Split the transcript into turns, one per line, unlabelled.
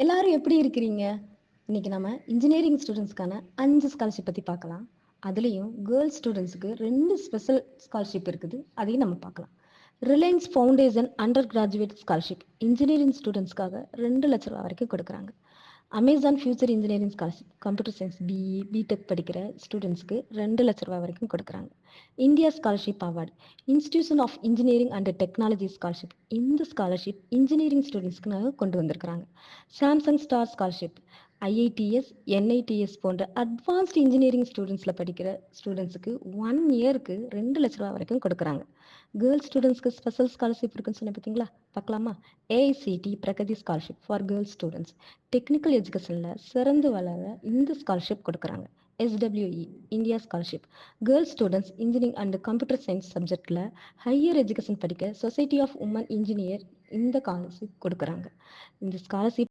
எல்லாரும் எப்படி இருக்கிறீங்க? இன்னைக்கு நம்ம இன்ஜினியரிங் ஸ்டூடெண்ட்ஸ்க்கான 5 ஸ்காலர்ஷிப் பத்தி பார்க்கலாம். அதுலயும் கேர்ல்ஸ் ஸ்டூடெண்ட்ஸ்க்கு 2 ஸ்பெஷல் ஸ்காலர்ஷிப் இருக்குது. அதையும் நம்ம பார்க்கலாம். Reliance Foundation under graduate scholarship engineering ஸ்டூடெண்ட்ஸ்க்காக ₹2,00,000 வரைக்கும் கொடுக்குறாங்க. Amazon future engineering scholarship computer science BE, B Tech படிக்கிற ஸ்டூடெண்ட்ஸ்க்கு ₹2,00,000 வரைக்கும் கொடுக்குறாங்க. India scholarship award institution of engineering and technology scholarship இந்த ஸ்காலர்ஷிப் இன்ஜினியரிங் ஸ்டூடெண்ட்ஸ்க்கு கொண்டு வந்திருக்கிறாங்க. Samsung Star scholarship IITs, NITs போன்ற அட்வான்ஸ்ட் இன்ஜினியரிங் ஸ்டூடெண்ட்ஸில் படிக்கிற ஸ்டூடெண்ட்ஸுக்கு 1 இயருக்கு ₹2,00,000 வரைக்கும் கொடுக்குறாங்க. கேர்ள்ஸ் ஸ்டூடெண்ட்ஸ்க்கு ஸ்பெஷல் ஸ்காலர்ஷிப் இருக்குன்னு சொன்ன பார்த்தீங்களா? பார்க்கலாமா? AICTE Pragati scholarship for girls students technical எஜுகேஷனில் சிறந்து வளர இந்த ஸ்காலர்ஷிப் கொடுக்குறாங்க. SWE India scholarship girls students engineering and computer science சப்ஜெக்டில் ஹையர் எஜுகேஷன் படிக்க சொசைட்டி ஆஃப் உமன் இன்ஜினியர் இந்த ஸ்காலர்ஷிப் கொடுக்குறாங்க. இந்த ஸ்காலர்ஷிப்